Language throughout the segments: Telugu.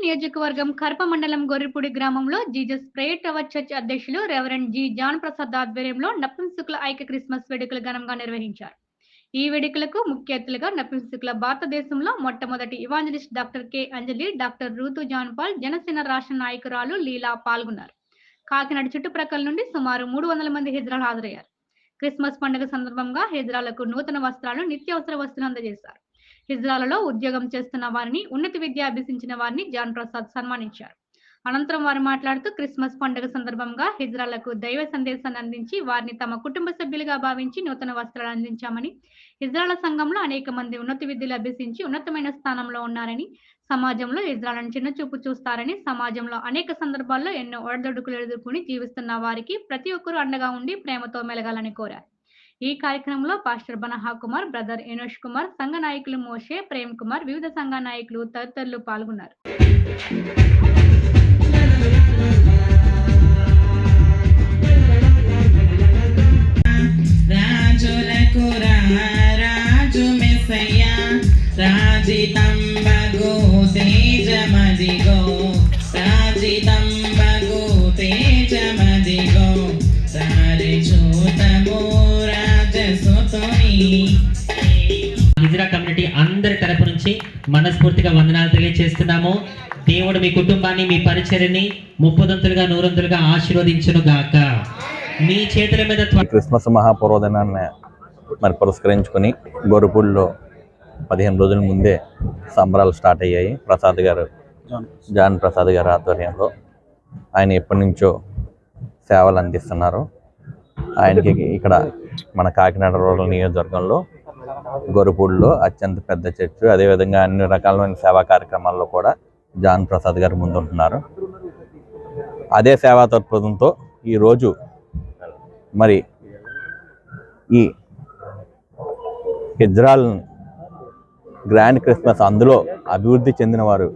నియోజకవర్గం కరప మండలం గొర్రెపూడి గ్రామంలో జీసస్ ప్రేయర్ టవర్ చర్చ్ అధ్యక్షులు రెవరెండ్ జి జాన్ ప్రసాద్ ఆధ్వర్యంలో నపుంసకుల ఐక్య క్రిస్మస్ వేడుకలు ఘనంగా నిర్వహించారు. ఈ వేడుకలకు ముఖ్య అతిథులుగా నపుంసకుల భారతదేశంలో మొట్టమొదటి evangelist doctor K Anjali, doctor Ruth John Paul, Janasena రాష్ట్ర నాయకురాలు లీలా పాల్గొన్నారు. కాకినాడ చుట్టుప్రక్కల నుండి సుమారు 300 మంది హిజ్రాలు హాజరయ్యారు. క్రిస్మస్ పండుగ సందర్భంగా హిజ్రాలకు నూతన వస్త్రాలు, నిత్యావసర వస్తువులు అందజేశారు. హిజ్రాలలో ఉద్యోగం చేస్తున్న వారిని, ఉన్నత విద్య అభ్యసించిన వారిని జాన్ ప్రసాద్ సన్మానించారు. అనంతరం వారు మాట్లాడుతూ క్రిస్మస్ పండుగ సందర్భంగా హిజ్రాలకు దైవ సందేశాన్ని అందించి వారిని తమ కుటుంబ సభ్యులుగా భావించి నూతన వస్త్రాలు అందించామని, హిజ్రాల సంఘంలో అనేక మంది ఉన్నత విద్యలు అభ్యసించి ఉన్నతమైన స్థానంలో ఉన్నారని, సమాజంలో హిజ్రాలను చిన్నచూపు చూస్తారని, సమాజంలో అనేక సందర్భాల్లో ఎన్నో ఒడిదుడుకులు ఎదుర్కొని జీవిస్తున్న వారికి ప్రతి ఒక్కరూ అండగా ఉండి ప్రేమతో మెలగాలని కోరారు. ఈ కార్యక్రమంలో pastor Banaha Kumar, brother Enosh Kumar, సంఘ నాయకులు మోషే, ప్రేమ్ కుమార్, వివిధ సంఘ నాయకులు తదితరులు పాల్గొన్నారు. హిజ్రా కమ్యూనిటీ అందరి తరపు నుంచి మనస్ఫూర్తిగా వందనాలు తెలియజేస్తున్నాము. దేవుడు మీ కుటుంబాన్ని, మీ పరిచర్యని ముప్పదంతులుగా, నూరంతులుగా ఆశీర్వదించును గాక. మీ చేతుల మీద క్రిస్మస్ మహాపర్వదినాన్ని మరి పురస్కరించుకొని గొర్రెపూడిలో 15 రోజుల ముందే సంబరాలు స్టార్ట్ అయ్యాయి. జాన్ ప్రసాద్ గారి ఆధ్వర్యంలో ఆయన ఎప్పటి నుంచో సేవలు అందిస్తున్నారు. ఆయనకి ఇక్కడ మన కాకినాడ రూరల్ నియోజకవర్గంలో గొర్రెపూడిలో అత్యంత పెద్ద చర్చ్, అదేవిధంగా అన్ని రకాలైన సేవా కార్యక్రమాల్లో కూడా జాన్ ప్రసాద్ గారు ముందుంటున్నారు. అదే సేవా తత్పరతో ఈరోజు మరి ఈ హిజ్రాల్ గ్రాండ్ క్రిస్మస్, అందులో అభివృద్ధి చెందిన వారు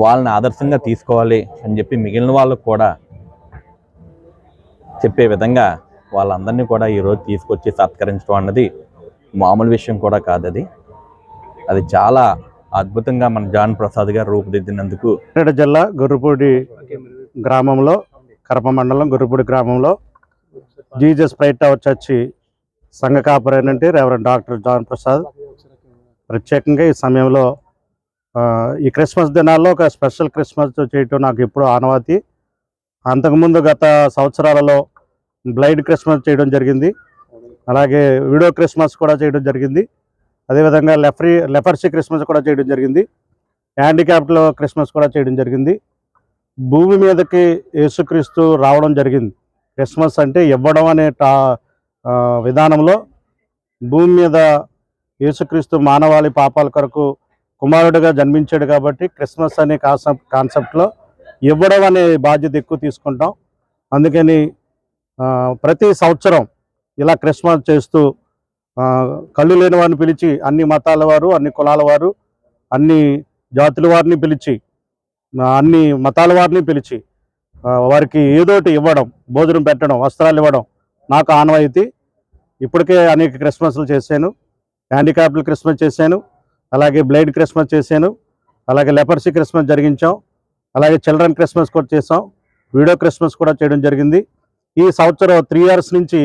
వాళ్ళని ఆదర్శంగా తీసుకోవాలి అని చెప్పి మిగిలిన వాళ్ళకు కూడా చెప్పే విధంగా వాళ్ళందరినీ కూడా ఈరోజు తీసుకొచ్చి సత్కరించడం అన్నది మామూలు విషయం కూడా కాదు. అది చాలా అద్భుతంగా మన జాన్ ప్రసాద్ గారు రూపుదిద్దినందుకు కాకినాడ జిల్లా గొర్రెపూడి గ్రామంలో, కరప మండలం గొర్రెపూడి గ్రామంలో జీసస్ ప్రేయర్ టవర్ చర్చి సంఘ కాపరైనటువంటి రెవరెండ్ డాక్టర్ జాన్ ప్రసాద్ ప్రత్యేకంగా ఈ సమయంలో ఈ క్రిస్మస్ దినాల్లో ఒక స్పెషల్ క్రిస్మస్ చేయటం నాకు ఎప్పుడూ ఆనవాతి. అంతకుముందు గత సంవత్సరాలలో బ్లైండ్ క్రిస్మస్ చేయడం జరిగింది, అలాగే విడో క్రిస్మస్ కూడా చేయడం జరిగింది, అదేవిధంగా లెపర్సీ క్రిస్మస్ కూడా చేయడం జరిగింది, హ్యాండిక్యాప్డ్లో క్రిస్మస్ కూడా చేయడం జరిగింది. భూమి మీదకి యేసుక్రీస్తు రావడం జరిగింది. క్రిస్మస్ అంటే ఇవ్వడం అనే విధానంలో భూమి మీద యేసుక్రీస్తు మానవాళి పాపాల కొరకు కుమారుడిగా జన్మించాడు కాబట్టి క్రిస్మస్ అనే కాన్సెప్ట్లో ఇవ్వడం అనే బాధ్యత ఎక్కువ తీసుకుంటాం. అందుకని ప్రతి సంవత్సరం ఇలా క్రిస్మస్ చేస్తూ కళ్ళు లేని వారిని పిలిచి, అన్ని మతాల వారు, అన్ని కులాల వారు, అన్ని జాతుల వారిని పిలిచి, అన్ని మతాల వారిని పిలిచి వారికి ఏదోటి ఇవ్వడం, భోజనం పెట్టడం, వస్త్రాలు ఇవ్వడం నాకు ఆనవాయితీ. ఇప్పటికే అనేక క్రిస్మస్లు చేశాను. హ్యాండిక్యాప్డ్ క్రిస్మస్ చేశాను, అలాగే బ్లైండ్ క్రిస్మస్ చేశాను, అలాగే లెపర్సీ క్రిస్మస్ జరిగించాం, అలాగే చిల్డ్రన్ క్రిస్మస్ కూడా చేసాం, వీడియో క్రిస్మస్ కూడా చేయడం జరిగింది. ఈ సంవత్సరం 3 years నుంచి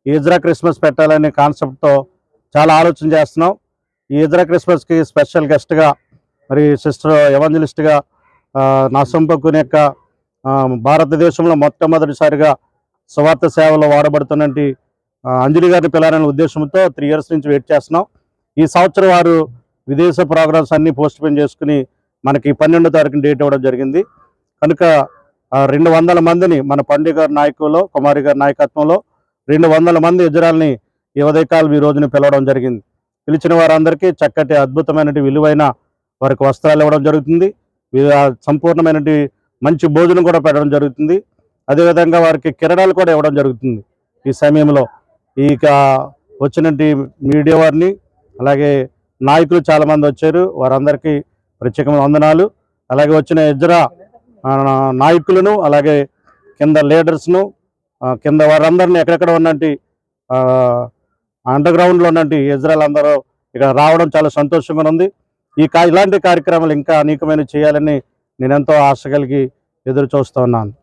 ఈ హిజ్రా క్రిస్మస్ పెట్టాలనే కాన్సెప్ట్తో చాలా ఆలోచన చేస్తున్నాం. ఈ హిజ్రా క్రిస్మస్కి స్పెషల్ గెస్ట్గా మరి సిస్టర్ ఎవాంజలిస్ట్గా నసంపకుని యొక్క భారతదేశంలో మొట్టమొదటిసారిగా స్వార్థ సేవలో వాడబడుతున్నటువంటి అంజలి గారిని పిలాలనే ఉద్దేశంతో 3 years నుంచి వెయిట్ చేస్తున్నాం. ఈ సంవత్సరం వారు విదేశ ప్రోగ్రామ్స్ అన్నీ పోస్ట్పోన్ చేసుకుని మనకి 12వ తారీఖున డేట్ ఇవ్వడం జరిగింది. కనుక 200 మందిని మన పండిత గారి నాయకులో, కుమారి గారి నాయకత్వంలో 200 మంది హిజ్రాల్ని ఈ ఉదయకాలం ఈ రోజున పిలవడం జరిగింది. పిలిచిన వారందరికీ చక్కటి అద్భుతమైన విలువైన వారికి వస్త్రాలు ఇవ్వడం జరుగుతుంది, సంపూర్ణమైన మంచి భోజనం కూడా పెట్టడం జరుగుతుంది, అదేవిధంగా వారికి కిరణాలు కూడా ఇవ్వడం జరుగుతుంది. ఈ సమయంలో ఇక వచ్చినటువంటి మీడియా వారిని, అలాగే నాయకులు చాలామంది వచ్చారు, వారందరికీ ప్రత్యేకమైన వందనాలు. అలాగే వచ్చిన హిజ్రా నాయకులను, అలాగే కింద లీడర్స్ను, కింద వారందరినీ ఎక్కడెక్కడ ఉన్నట్టు అండర్ గ్రౌండ్లో ఉన్నట్టు హిజ్రాలు అందరూ ఇక్కడ రావడం చాలా సంతోషంగా ఉంది. ఇలాంటి కార్యక్రమాలు ఇంకా అనేకమైన చేయాలని నేనెంతో ఆశ కలిగి ఎదురు చూస్తున్నాను.